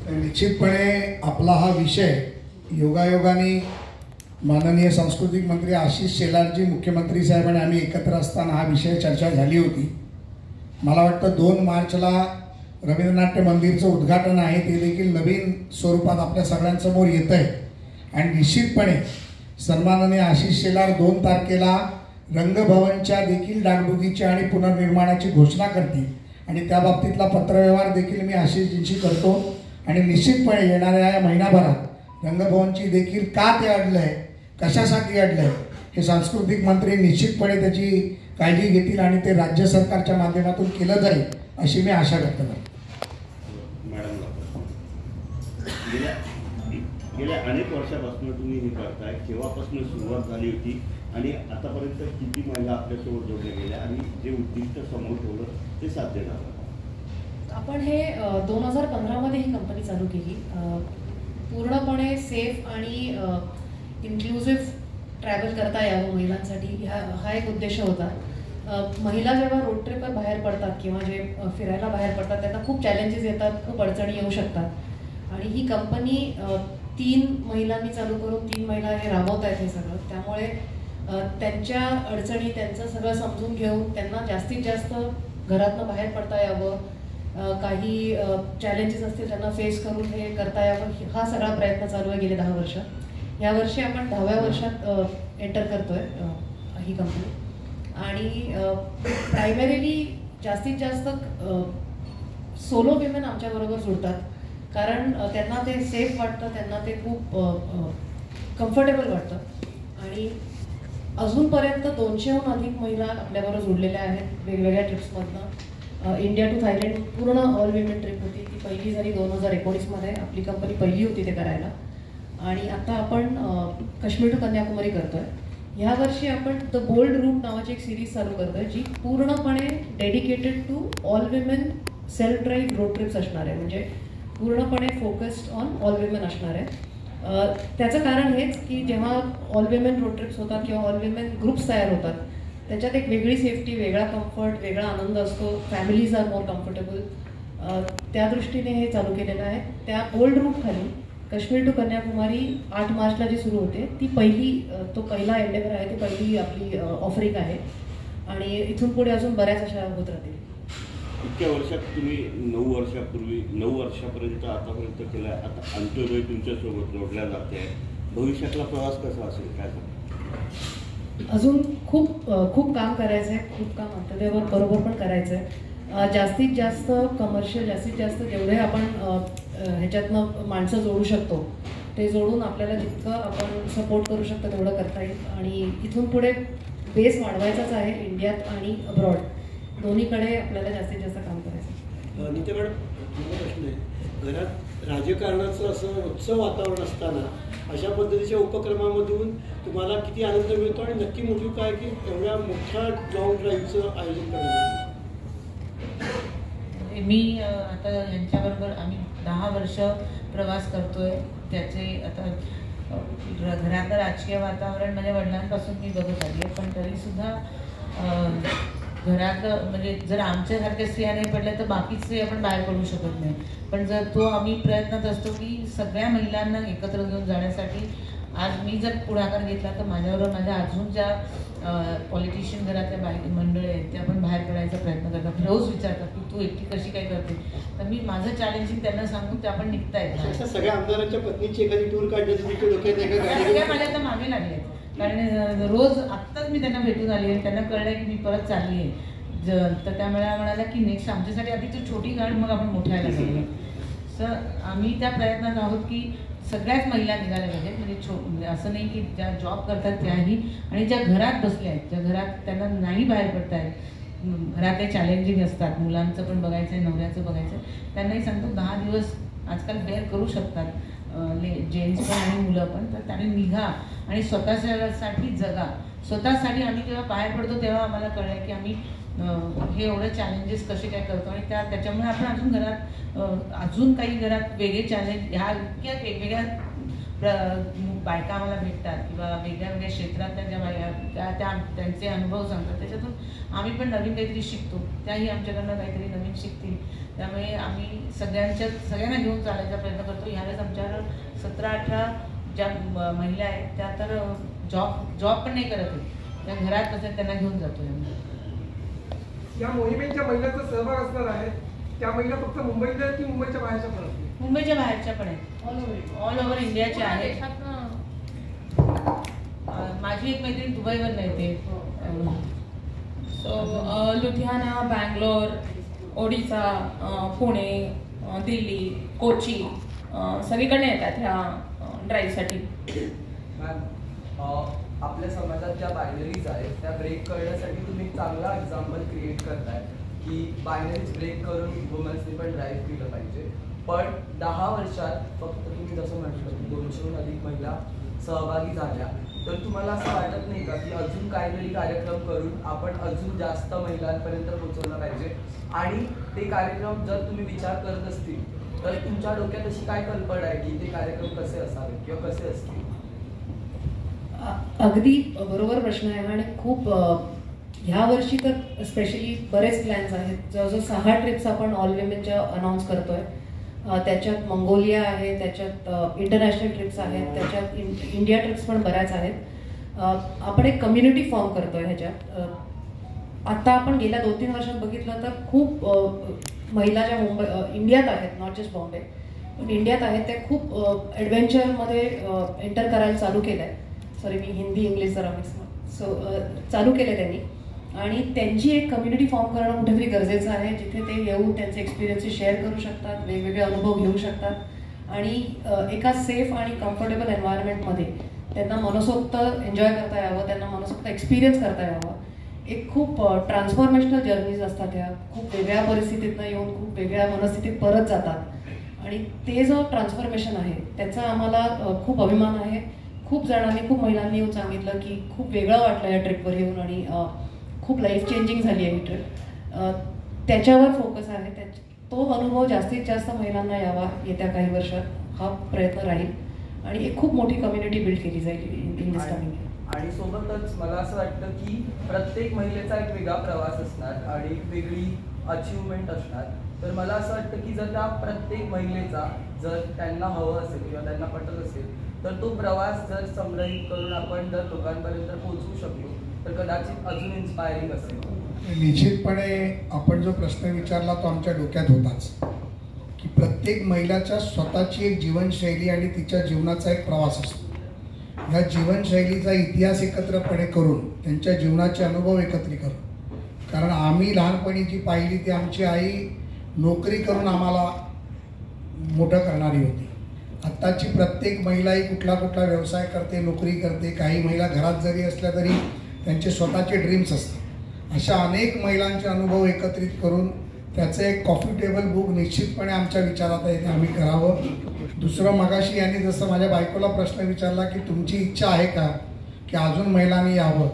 निश्चितपणे आपला हा विषय योगायोगाने माननीय सांस्कृतिक मंत्री आशिष शेलारजी मुख्यमंत्री साहेब आणि आम्ही एकत्र असताना हा विषय चर्चा झाली होती। मला वाटतं 2 मार्चला रवींद्रनाट्य मंदिरचं उद्घाटन आहे, ते देखील नवीन स्वरूपात आपल्या सगळ्यांसमोर येत आहे आणि निश्चितपणे सन्माननीय आशिष शेलार 2 तारखेला रंगभवनच्या देखील डागडुगीची आणि पुनर्निर्माणाची घोषणा करतील आणि त्या बाबतीतला पत्रव्यवहार देखील मी आशिषजींशी करतो आणि निश्चितपणे येणाऱ्या महिनाभरात रंगभवनची देखील का ते अडलंय, कशासाठी अडलंय हे सांस्कृतिक मंत्री निश्चितपणे त्याची काळजी घेतील आणि ते राज्य सरकारच्या माध्यमातून केलं जाईल अशी मी आशा व्यक्त करतो। गेल्या अनेक वर्षापासून तुम्ही हे करताय, केव्हापासून सुरुवात झाली होती आणि आतापर्यंत किती महिला आपल्यासोबत जोडल्या गेल्या आणि जे उद्दिष्ट समोर ठेवलं ते साध्य झालं? आपण हे 2015 मध्ये ही कंपनी चालू केली। पूर्णपणे सेफ आणि इन्क्लुसिव्ह ट्रॅव्हल करता यावं महिलांसाठी हा एक उद्देश होता। महिला जेव्हा रोड ट्रिपवर बाहेर पडतात किंवा जे फिरायला बाहेर पडतात त्यांना खूप चॅलेंजेस येतात, खूप अडचणी येऊ शकतात आणि ही कंपनी 3 महिलांनी चालू करून 3 महिला हे राबवत आहेत हे सगळं। त्यामुळे त्यांच्या अडचणी त्यांचं सगळं समजून घेऊन त्यांना जास्तीत जास्त घरातनं बाहेर पडता यावं, काही चॅलेंजेस असतील त्यांना फेस करून हे करता यावं, हा सगळा प्रयत्न चालू आहे गेले 10 वर्ष। या वर्षी आपण 10व्या वर्षात एंटर करतोय ही कंपनी आणि प्रायमरीली जास्तीत जास्त सोलो विमेन आमच्याबरोबर जुळतात कारण त्यांना ते सेफ वाटतं, त्यांना ते खूप कम्फर्टेबल वाटतं आणि अजूनपर्यंत 200हून अधिक महिला आपल्याबरोबर जुळलेल्या आहेत वेगवेगळ्या ट्रिप्समधनं। इंडिया टू थायलंड पूर्ण ऑल विमेन ट्रिप होती, ती पहिली झाली 2019 मध्ये। आपली कंपनी पहिली होती ते करायला आणि आता आपण काश्मीर टू कन्याकुमारी करतोय। ह्या वर्षी आपण द बोल्ड रूट नावाची एक सिरीज चालू करतोय जी पूर्णपणे dedicated to all women self drive road trips असणार आहे, म्हणजे पूर्णपणे फोकस्ड ऑन ऑल विमेन असणार आहे। त्याचं कारण हेच की जेव्हा ऑल विमेन रोड ट्रिप्स होतात किंवा ऑल विमेन ग्रुप्स तयार होतात त्याच्यात एक वेगळी सेफ्टी, वेगळा कम्फर्ट, वेगळा आनंद असतो, फॅमिलीज आर मोर कम्फर्टेबल। त्या दृष्टीने हे चालू केलेलं आहे। त्या बोल्ड रूट खाली काश्मीर टू कन्याकुमारी 8 मार्चला जी सुरू होते ती तो पहिला एंडेवर आहे, ती पहिली आपली ऑफरिंग आहे आणि इथून पुढे अजून बऱ्याच अशा होत राहतील। इतक्या वर्षात तुम्ही 9 वर्षापर्यंत आतापर्यंत केलं आहे, आता अंत्योदय तुमच्यासोबत जोडल्या जाते, भविष्यातला प्रवास कसा असेल काय सांगा? अजून खूप काम करायचं आहे, खूप काम अंत्योदयवर बरोबर पण करायचं आहे। जास्तीत जास्त कमर्शियल, जास्तीत जास्त जेवढे आपण ह्याच्यातनं माणसं जोडू शकतो ते जोडून आपल्याला जितकं आपण सपोर्ट करू शकतो तेवढं करता येईल आणि इथून पुढे बेस वाढवायचाच आहे इंडियात आणि अब्रॉड दोन्हीकडे आपल्याला जास्तीत जास्त काम करायचं। नीता मॅडम, प्रश्न आहे, घरात राजकारणाचं असं उत्सव वातावरण असताना अशा पद्धतीच्या उपक्रमामधून तुम्हाला किती आनंद मिळतो आणि नक्की मोठी काय की एवढ्या मोठ्या लॉंग ड्राईव्हचं आयोजन करण्यात? मी आता यांच्याबरोबर आम्ही 10 वर्ष प्रवास करतोय। त्याचे आता घरातलं राजकीय वातावरण माझ्या वडिलांपासून मी बघत आली आहे, पण तरीसुद्धा घरातलं म्हणजे जर आमच्यासारख्या स्त्रिया नाही पडल्या तर बाकीच स्त्रिया आपण बाहेर पडू शकत नाही, पण जर तो आम्ही प्रयत्नात असतो की सगळ्या महिलांना एकत्र घेऊन जाण्यासाठी। आज मी जर पुढाकार घेतला तर माझ्याबरोबर माझ्या अजून ज्या पॉलिटिशियन घरातल्या मंडळी आहेत त्या पण बाहेर पडायचा प्रयत्न करतात, रोज विचारतात की तू एकटी कशी काय करते, तर मी माझं चॅलेंजिंग त्यांना सांगून त्या पण निघतायत। सगळ्या आमदारांच्या पत्नीची एखादी टूर काढण्याची सगळ्या माझ्या आता मागे लागले आहेत कारण रोज आत्ताच मी त्यांना भेटून आली आहे, त्यांना कळलं की मी परत चालली आहे तर त्या म्हणाल्या की नेक्स्ट आमच्यासाठी आधी तू छोटी काढ मग आपण मोठ्याला जाऊया। सर आम्ही त्या प्रयत्नात आहोत की सगळ्याच महिला निघाल्या पाहिजेत, म्हणजे असं नाही की ज्या जॉब करतात त्याही आणि ज्या घरात बसल्या आहेत, ज्या घरात त्यांना नाही बाहेर पडता येत, घरात हे चॅलेंजिंग असतात, मुलांचं पण बघायचं आहे, नवऱ्याचं बघायचं आहे, त्यांनाही सांगतो 10 दिवस आजकाल बेअर करू शकतात जेंट्स पण आणि मुलं पण, तर त्याने निघा आणि स्वतःसाठी जगा। स्वतःसाठी आम्ही जेव्हा बाहेर पडतो तेव्हा आम्हाला कळलं की आम्ही हे एवढे चॅलेंजेस कसे काय करतो आणि त्याच्यामुळे आपण अजून काही घरात वेगळे चॅलेंज ह्या इतक्या वेगवेगळ्या बायका आम्हाला भेटतात किंवा वेगळ्या वेगळ्या क्षेत्रातल्या ज्या बायका त्या त्यांचे अनुभव सांगतात, त्याच्यातून आम्ही पण नवीन काहीतरी शिकतो, त्याही आमच्याकडनं काहीतरी नवीन शिकतील. त्यामुळे आम्ही सगळ्यांना घेऊन चालायचा प्रयत्न करतो. ह्यावेळेस आमच्याकडं 17-18 ज्या महिला आहेत त्या तर जॉब पण नाही करत आहेत, त्या घरात बसतात, त्यांना घेऊन जातो. या मोहिमेच्या महिलांचा सहभाग असणार आहे, त्या महिला फक्त मुंबईतल्या आहेत की मुंबईच्या बाहेरच्या पण असतील? मुंबईच्या बाहेरच्या पण आहेत, ऑल ओव्हर इंडियाच्या आहेत. माझी एक मैत्रीण दुबईवर येते. सो लुधियाना, बँगलोर, ओडिसा, पुणे, दिल्ली, कोची सगळीकडे येतात ह्या ड्राईव्हसाठी. मॅम, आपल्या समाजात ज्या बायनरीज आहेत त्या ब्रेक करण्यासाठी तुम्ही एक चांगला एक्झाम्पल क्रिएट करताय की बायनरीज ब्रेक करून वुमन्सनी पण ड्राईव्ह केलं पाहिजे. पण 10 वर्षात फक्त तुम्ही जसं म्हटलं की 200हून अधिक महिला सहभागी झाल्या, तर तुम्हाला असं वाटत नाही का की अजून काहीतरी कार्यक्रम करून आपण अजून जास्त महिलांपर्यंत पोहोचवलं पाहिजे? आणि ते कार्यक्रम जर तुम्ही विचार करत असतील तर तुमच्या डोक्यात अशी काय कल्पना आहे की ते कार्यक्रम कसे असावेत किंवा कसे असतील? अगदी बरोबर प्रश्न आहे आणि खूप ह्या वर्षी तर स्पेशली बरेच प्लॅन्स आहेत. जवळजवळ 6 ट्रिप्स आपण ऑल विमेनच्या अनाऊन्स करतोय. त्याच्यात मंगोलिया आहे, त्याच्यात इंटरनॅशनल ट्रिप्स आहेत, त्याच्यात इंडिया ट्रिप्स पण बऱ्याच आहेत. आपण एक कम्युनिटी फॉर्म करतोय ह्याच्यात. आता आपण गेल्या 2-3 वर्षात बघितलं तर खूप महिला ज्या इंडियात आहेत, नॉट जस्ट बॉम्बे पण इंडियात आहेत, त्या खूप ॲडव्हेंचरमध्ये एंटर करायला चालू केलं आहे. सॉरी, मी हिंदी इंग्लिश जरा मिक्स चालू केलं त्यांनी. आणि त्यांची एक कम्युनिटी फॉर्म करणं कुठेतरी गरजेचं आहे, जिथे ते येऊन त्यांचे एक्सपिरियन्सेस शेअर करू शकतात, वेगवेगळे अनुभव घेऊ शकतात आणि एका सेफ आणि कम्फर्टेबल एन्व्हायरमेंटमध्ये त्यांना मनसोक्त एन्जॉय करता यावं, त्यांना मनसोक्त एक्सपिरियन्स करता यावं. एक खूप ट्रान्सफॉर्मेशनल जर्नीज असतात ह्या. खूप वेगळ्या परिस्थितीतनं येऊन खूप वेगळ्या मनस्थितीत परत जातात आणि ते जो ट्रान्सफॉर्मेशन आहे त्याचा आम्हाला खूप अभिमान आहे. खूप जणांनी, खूप महिलांनी येऊन सांगितलं की खूप वेगळं वाटलं या ट्रिपवर येऊन आणि खूप लाईफ चेंजिंग झाली आहे ही ट्रिप. त्याच्यावर फोकस आहे. तो अनुभव जास्तीत जास्त महिलांना यावा येत्या काही वर्षात हा प्रयत्न राहील आणि एक खूप मोठी कम्युनिटी बिल्ड केली जाईल इन दिस कमिंग इयर. आणि सोबतच मला असं वाटतं की प्रत्येक महिलेचा एक वेगळा प्रवास असणार आणि वेगळी अचिव्हमेंट असणार. तर मला असं वाटतं की जर त्या प्रत्येक महिलेचा जर त्यांना हवं असेल किंवा त्यांना पटत असेल तर तो प्रवास जर संग्रहित करून आपण जर लोकांपर्यंत पोहोचवू शकलो तर कदाचित अजून इन्स्पायरिंग असेल. निश्चितपणे आपण जो प्रश्न विचारला तो आमच्या डोक्यात होताच की प्रत्येक महिलाच्या स्वतःची एक जीवनशैली आणि तिच्या जीवनाचा एक प्रवास असतो. ह्या जीवनशैलीचा इतिहास एकत्रपणे करून त्यांच्या जीवनाचे अनुभव एकत्रित करून, कारण आम्ही लहानपणी जी पाहिली ती आमची आई नोकरी करून आम्हाला मोठं करणारी होती. आत्ताची प्रत्येक महिला ही कुठला कुठला व्यवसाय करते, नोकरी करते. काही महिला घरात जरी असल्या तरी त्यांचे स्वतःचे ड्रीम्स असतात. अशा अनेक महिलांचे अनुभव एकत्रित करून त्याचं एक कॉफी टेबल बुक निश्चितपणे आमच्या विचारात आहे, ते आम्ही करावं. दुसरं, मगाशी यांनी जसं माझ्या बायकोला प्रश्न विचारला की तुमची इच्छा आहे का की अजून महिलांनी यावं,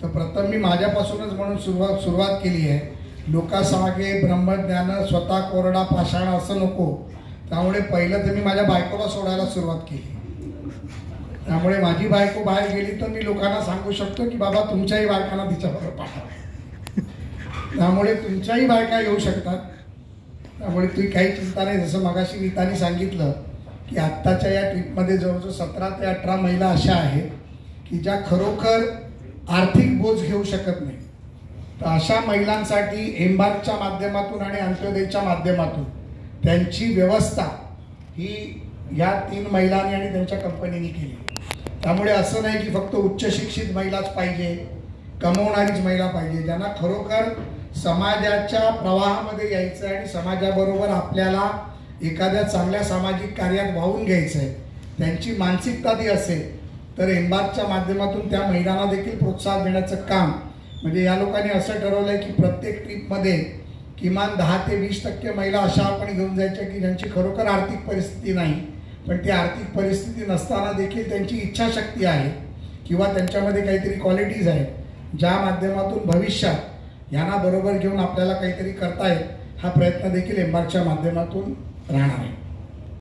तर प्रथम मी माझ्यापासूनच म्हणून सुरुवात केली आहे. लोकासागे ब्रह्मज्ञान स्वतः कोरडा पाषाण असं नको. त्यामुळे पहिलं तर मी माझ्या बायकोला सोडायला सुरुवात केली. त्यामुळे माझी बायको बाहेर गेली तर मी लोकांना सांगू शकतो की बाबा तुमच्याही बायकांना तिच्याबरोबर पाठवा. त्यामुळे तुमच्याही बायका येऊ शकतात. त्यामुळे तुम्ही काही चिंता नाही. जसं मगाशी नीताने सांगितलं की आत्ताच्या या ट्रिपमध्ये जवळजवळ 17 ते 18 महिला अशा आहेत की ज्या खरोखर आर्थिक बोज घेऊ शकत नाही. तर अशा महिलांसाठी एम्बार्कच्या माध्यमातून आणि अंत्योदयच्या माध्यमातून त्यांची व्यवस्था ही या 3 महिलांनी आणि त्यांच्या कंपनीने केली. त्यामुळे असं नाही की फक्त उच्च शिक्षित महिलाच पाहिजे, कमवणारीच महिला पाहिजे. ज्यांना खरोखर समाजाच्या प्रवाहामध्ये यायचं आहे आणि समाजाबरोबर आपल्याला एखाद्या चांगल्या सामाजिक कार्यात वाहून घ्यायचं आहे, त्यांची मानसिकता ती असेल तर एम्बार्कच्या माध्यमातून त्या महिलांना देखील प्रोत्साहन देण्याचं काम, म्हणजे या लोकांनी असं ठरवलं आहे की प्रत्येक ट्रीपमध्ये किमान 10 ते 20% महिला अशा आपण घेऊन जायच्या की ज्यांची खरोखर आर्थिक परिस्थिती नाही, पण ती आर्थिक परिस्थिती नसताना देखील त्यांची इच्छाशक्ती आहे किंवा त्यांच्यामध्ये काहीतरी क्वालिटीज आहेत ज्या माध्यमातून भविष्यात यांना बरोबर घेऊन आपल्याला काहीतरी करता येईल. हा प्रयत्न देखील एम्बार्कच्या माध्यमातून राहणार आहे.